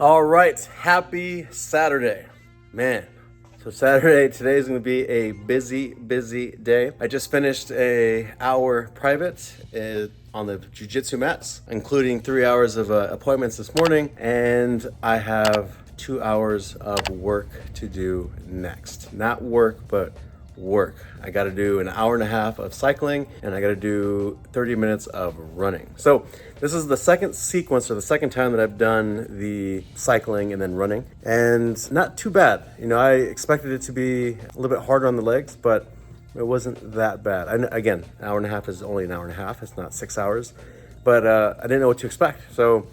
All right, happy Saturday, man. So today is going to be a busy day. I just finished a hour private on the jiu-jitsu mats, including 3 hours of appointments this morning, and I have 2 hours of work to do next. Not work, but work. I got to do an hour and a half of cycling, and I got to do 30 minutes of running. So this is the second sequence, or the second time that I've done the cycling and then running, and not too bad. You know, I expected it to be a little bit harder on the legs, but it wasn't that bad. Again, an hour and a half is only an hour and a half. It's not 6 hours, but I didn't know what to expect. So,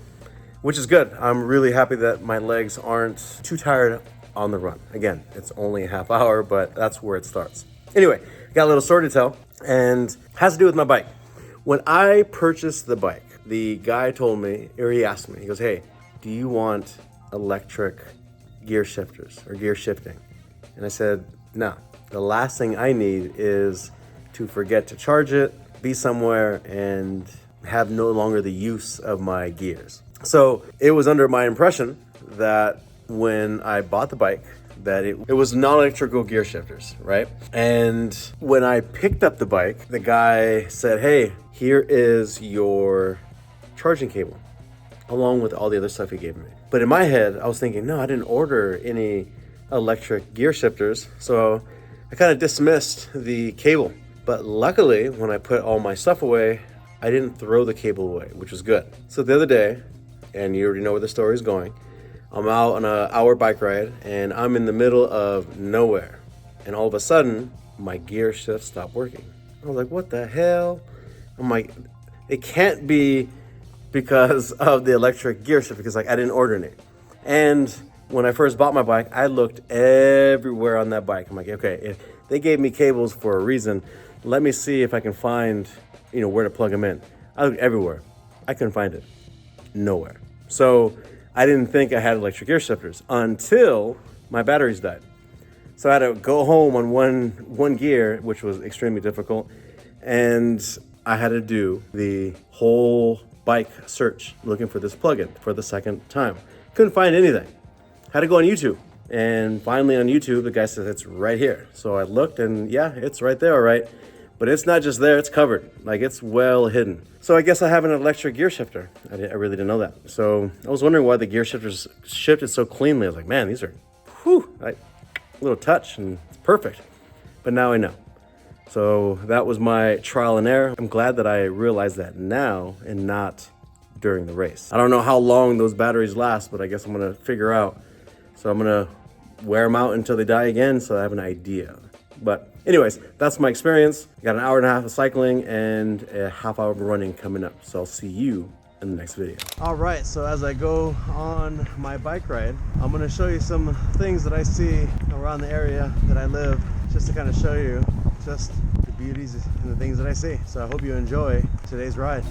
which is good. I'm really happy that my legs aren't too tired on the run. Again, it's only a half hour, but that's where it starts. Anyway, got a little story to tell, and has to do with my bike. When I purchased the bike, the guy told me, or he asked me, he goes, "Hey, do you want electric gear shifters or gear shifting?" And I said, "No. The last thing I need is to forget to charge it, be somewhere, and have no longer the use of my gears." So it was under my impression that when I bought the bike, that it was non-electrical gear shifters, right? And when I picked up the bike, the guy said, "Hey, here is your charging cable, along with all the other stuff he gave me." But in my head, I was thinking, no, I didn't order any electric gear shifters. So I kind of dismissed the cable. But luckily, when I put all my stuff away, I didn't throw the cable away, which was good. So the other day, and you already know where the story is going, I'm out on an hour bike ride, and I'm in the middle of nowhere. And all of a sudden, my gear shift stopped working. I was like, what the hell? I'm like, it can't be because of the electric gear shift, because I didn't order any. And when I first bought my bike, I looked everywhere on that bike. I'm like, okay, if they gave me cables for a reason, let me see if I can find, where to plug them in. I looked everywhere. I couldn't find it. Nowhere. So I didn't think I had electric gear shifters until my batteries died. So I had to go home on one gear, which was extremely difficult. And I had to do the whole bike search looking for this plugin for the second time. Couldn't find anything. Had to go on YouTube. And finally on YouTube, the guy said, it's right here. So I looked, and yeah, it's right there, all right. But it's not just there, it's covered. Like, it's well hidden. So I guess I have an electric gear shifter. I really didn't know that. So I was wondering why the gear shifters shifted so cleanly. I was like, man, these are, a little touch, and it's perfect. But now I know. So that was my trial and error. I'm glad that I realized that now and not during the race. I don't know how long those batteries last, but I guess I'm gonna figure out. So I'm gonna wear them out until they die again, so I have an idea. But anyways, that's my experience. I got an hour and a half of cycling and a half hour of running coming up. So I'll see you in the next video. All right, so as I go on my bike ride, I'm gonna show you some things that I see around the area that I live, just to kind of show you just the beauties and the things that I see. So I hope you enjoy today's ride.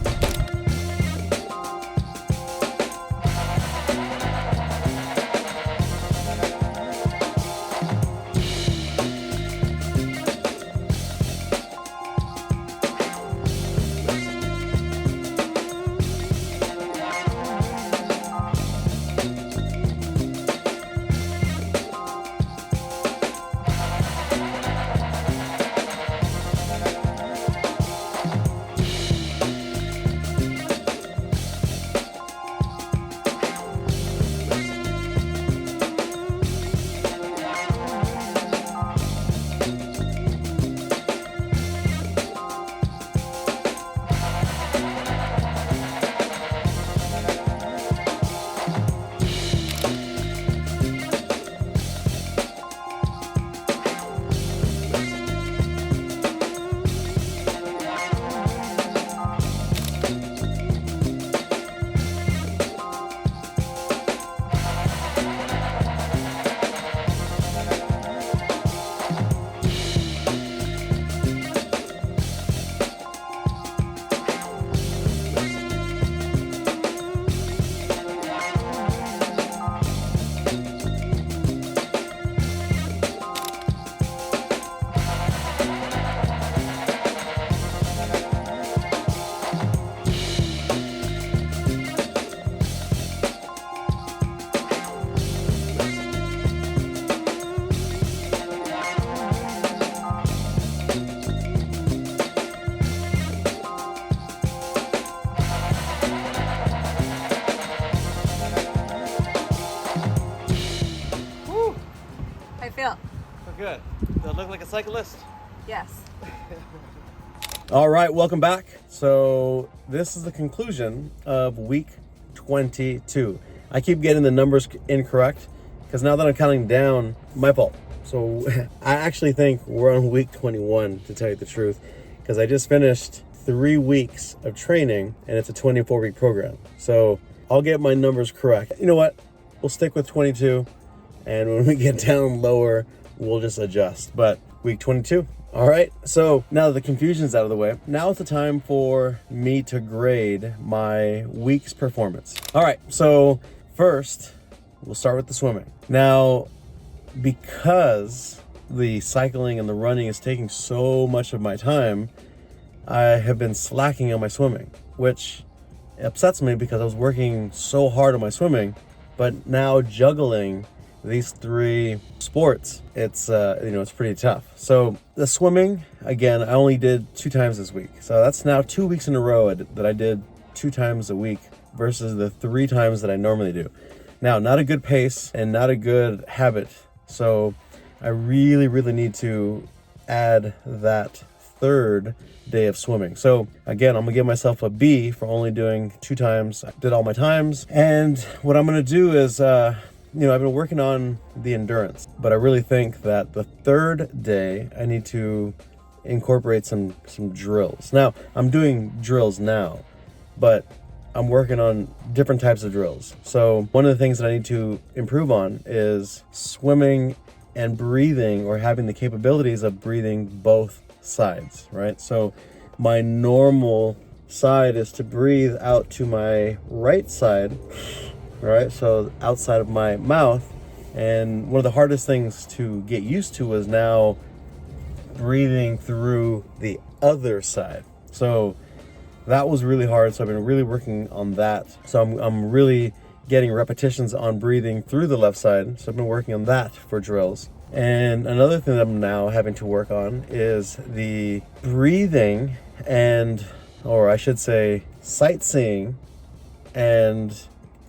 feel? Oh, good. Do I look like a cyclist? Yes. All right, welcome back. So this is the conclusion of week 22. I keep getting the numbers incorrect because now that I'm counting down, my fault. So I actually think we're on week 21, to tell you the truth, because I just finished 3 weeks of training and it's a 24-week program. So I'll get my numbers correct. You know what? We'll stick with 22, and when we get down lower, we'll just adjust. But week 22. All right, so now that the confusion's out of the way, now is the time for me to grade my week's performance. All right, so first, we'll start with the swimming. Now, because the cycling and the running is taking so much of my time, I have been slacking on my swimming, which upsets me because I was working so hard on my swimming, but now juggling these 3 sports, it's it's pretty tough. So the swimming, again, I only did 2 times this week. So that's now 2 weeks in a row that I did 2 times a week versus the 3 times that I normally do. Now, not a good pace and not a good habit. So I really need to add that 3rd day of swimming. So again, I'm gonna give myself a B for only doing 2 times. I did all my times. And what I'm gonna do is, I've been working on the endurance, but I really think that the 3rd day I need to incorporate some drills. Now, I'm doing drills now, but I'm working on different types of drills. So one of the things that I need to improve on is swimming and breathing, or having the capabilities of breathing both sides, right? So my normal side is to breathe out to my right side, right? So outside of my mouth. And one of the hardest things to get used to is now breathing through the other side. So that was really hard. So I've been really working on that. So I'm really getting repetitions on breathing through the left side. So I've been working on that for drills. And another thing that I'm now having to work on is the breathing or I should say sightseeing and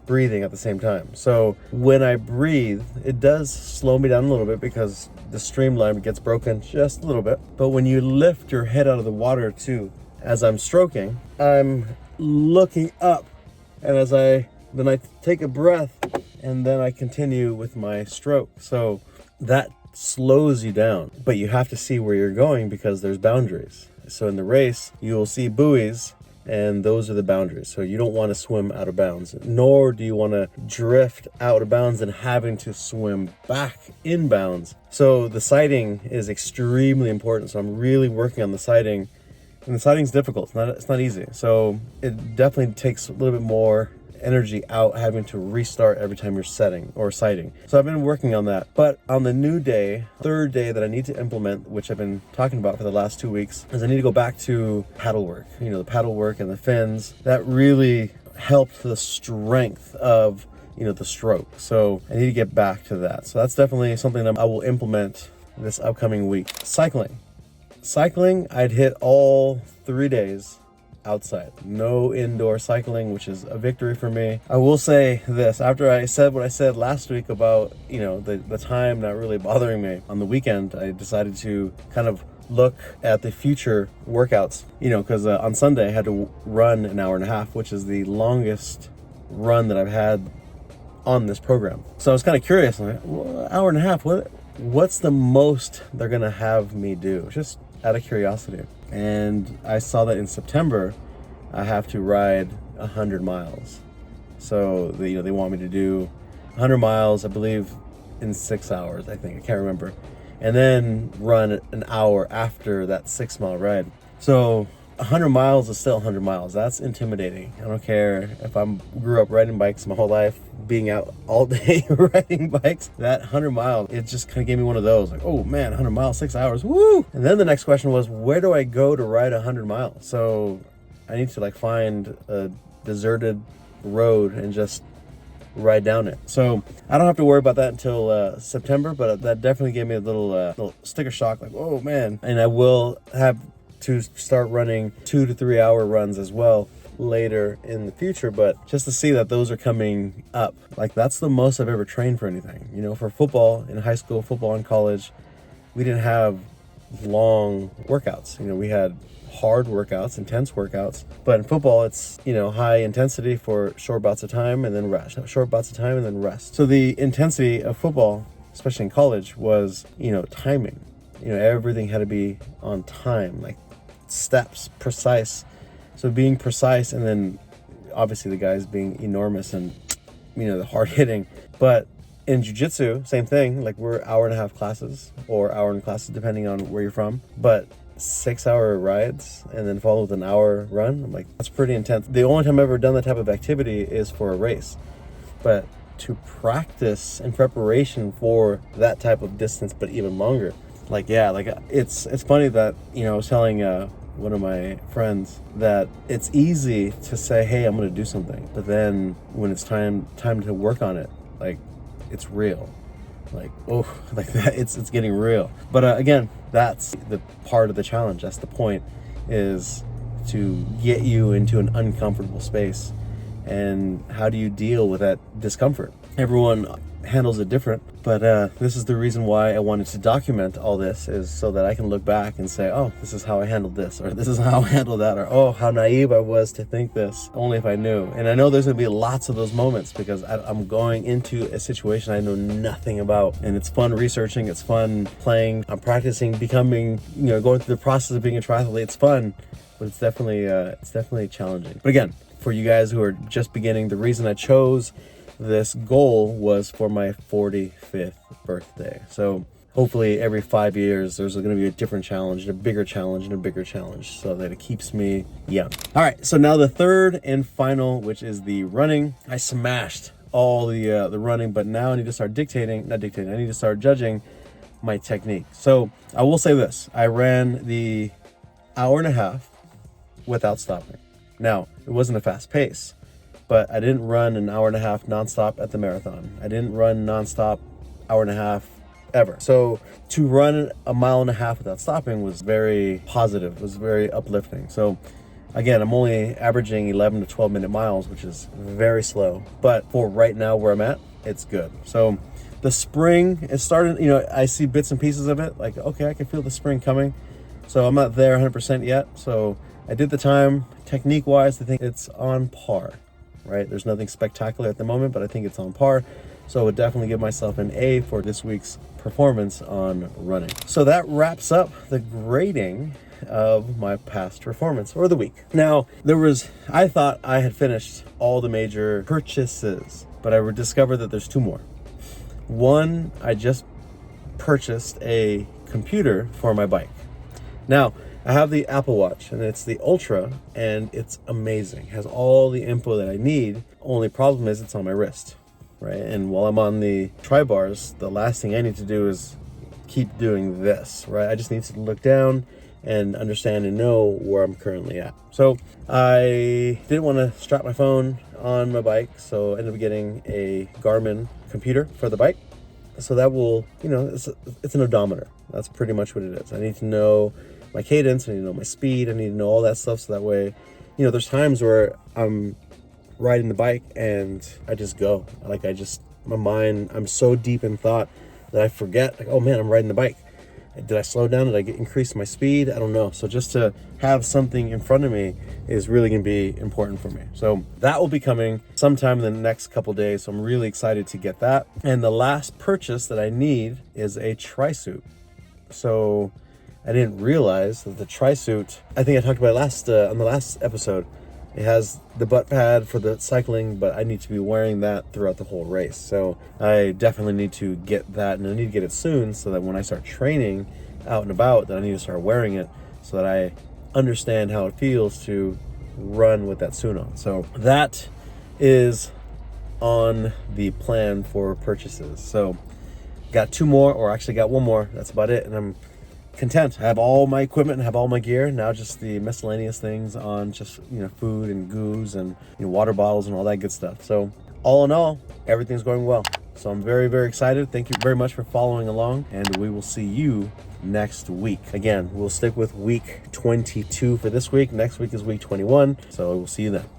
breathing at the same time. So when I breathe, it does slow me down a little bit because the streamline gets broken just a little bit. But when you lift your head out of the water too, as I'm stroking, I'm looking up, and then I take a breath, and then I continue with my stroke. So that slows you down, but you have to see where you're going because there's boundaries. So in the race, you will see buoys, and those are the boundaries. So you don't want to swim out of bounds, nor do you want to drift out of bounds and having to swim back in bounds. So the sighting is extremely important. So I'm really working on the sighting, and the sighting's difficult. It's not easy. So it definitely takes a little bit more energy out having to restart every time you're setting or sighting. So I've been working on that. But on the new day, 3rd day that I need to implement, which I've been talking about for the last 2 weeks, is I need to go back to paddle work. The paddle work and the fins. That really helped the strength of the stroke. So I need to get back to that. So that's definitely something that I will implement this upcoming week. Cycling, I'd hit all 3 days outside. No indoor cycling, which is a victory for me. I will say this, after I said what I said last week about, the time not really bothering me, on the weekend, I decided to kind of look at the future workouts, because on Sunday I had to run an hour and a half, which is the longest run that I've had on this program. So I was kind of curious, like, well, hour and a half, what's the most they're going to have me do? Just out of curiosity. And I saw that in September, I have to ride 100 miles. So they want me to do 100 miles, I believe, in 6 hours, I think. I can't remember. And then run an hour after that 6-mile ride. So 100 miles is still 100 miles. That's intimidating. I don't care if I grew up riding bikes my whole life, being out all day riding bikes. That 100 miles, it just kind of gave me one of those, like, oh man, 100 miles, 6 hours, woo! And then the next question was, where do I go to ride 100 miles? So I need to find a deserted road and just ride down it. So I don't have to worry about that until September, but that definitely gave me a little sticker shock, like, oh man. And I will have to start running 2 to 3 hour runs as well later in the future, but just to see that those are coming up, like that's the most I've ever trained for anything. You know, for football in high school, football in college, we didn't have long workouts. You know, we had hard workouts, intense workouts, but in football it's, you know, high intensity for short bouts of time and then rest, short bouts of time and then rest. So the intensity of football, especially in college, was, you know, timing. You know, everything had to be on time, like steps, precise. So being precise, and then obviously the guys being enormous and, you know, the hard hitting. But in jiu-jitsu, same thing, like we're hour-and-a-half classes or hour classes depending on where you're from, but 6-hour rides and then followed with an hour run. I'm like, that's pretty intense. The only time I've ever done that type of activity is for a race, but to practice in preparation for that type of distance, but even longer, like, yeah, like it's funny that, you know, I was telling one of my friends that it's easy to say, hey, I'm going to do something, but then when it's time to work on it, like it's real, like, oh, like that, it's getting real. But again, that's the part of the challenge. That's the point, is to get you into an uncomfortable space. And how do you deal with that discomfort? Everyone handles it different, but this is the reason why I wanted to document all this, is so that I can look back and say, oh, this is how I handled this, or this is how I handled that, or oh, how naive I was to think this, only if I knew. And I know there's gonna be lots of those moments because I'm going into a situation I know nothing about, and it's fun researching, it's fun playing, I'm practicing becoming, you know, going through the process of being a triathlete. It's fun, but it's definitely challenging. But again, for you guys who are just beginning, the reason I chose this goal was for my 45th birthday. So hopefully every 5 years, there's going to be a different challenge, and a bigger challenge, and a bigger challenge, so that it keeps me young. All right, so now the third and final, which is the running. I smashed all the running, but now I need to start I need to start judging my technique. So I will say this, I ran the hour-and-a-half without stopping. Now, it wasn't a fast pace, but I didn't run an hour-and-a-half nonstop at the marathon. I didn't run nonstop hour-and-a-half ever. So to run a mile-and-a-half without stopping was very positive, was very uplifting. So again, I'm only averaging 11 to 12 minute miles, which is very slow, but for right now where I'm at, it's good. So the spring is starting, you know, I see bits and pieces of it, like, okay, I can feel the spring coming. So I'm not there 100% yet. So I did the time. Technique-wise, I think it's on par. Right? There's nothing spectacular at the moment, but I think it's on par. So I would definitely give myself an A for this week's performance on running. So that wraps up the grading of my past performance, or the week. Now, I thought I had finished all the major purchases, but I discovered that there's two more. One, I just purchased a computer for my bike. Now, I have the Apple Watch, and it's the Ultra, and it's amazing. It has all the info that I need. Only problem is it's on my wrist, right? And while I'm on the tri-bars, the last thing I need to do is keep doing this, right? I just need to look down and understand and know where I'm currently at. So I didn't want to strap my phone on my bike, so I ended up getting a Garmin computer for the bike. So that will, you know, it's an odometer. That's pretty much what it is. I need to know my cadence, I need to know my speed, I need to know all that stuff, so that way, you know, there's times where I'm riding the bike and I just go, like my mind, I'm so deep in thought that I forget, like, oh man, I'm riding the bike. Did I slow down? Did I increase my speed? I don't know. So just to have something in front of me is really going to be important for me. So that will be coming sometime in the next couple days. So I'm really excited to get that. And the last purchase that I need is a tri-suit. So I didn't realize that the tri-suit, I think I talked about it on the last episode, it has the butt pad for the cycling, but I need to be wearing that throughout the whole race. So I definitely need to get that, and I need to get it soon so that when I start training out and about, that I need to start wearing it so that I understand how it feels to run with that suit on. So that is on the plan for purchases. So got two more, or actually got one more. That's about it. And I'm content. I have all my equipment, I have all my gear. Now just the miscellaneous things on just, you know, food and goos and, you know, water bottles and all that good stuff. So all in all, everything's going well. So I'm very, very excited. Thank you very much for following along, and we will see you next week. Again, we'll stick with week 22 for this week. Next week is week 21, so we'll see you then.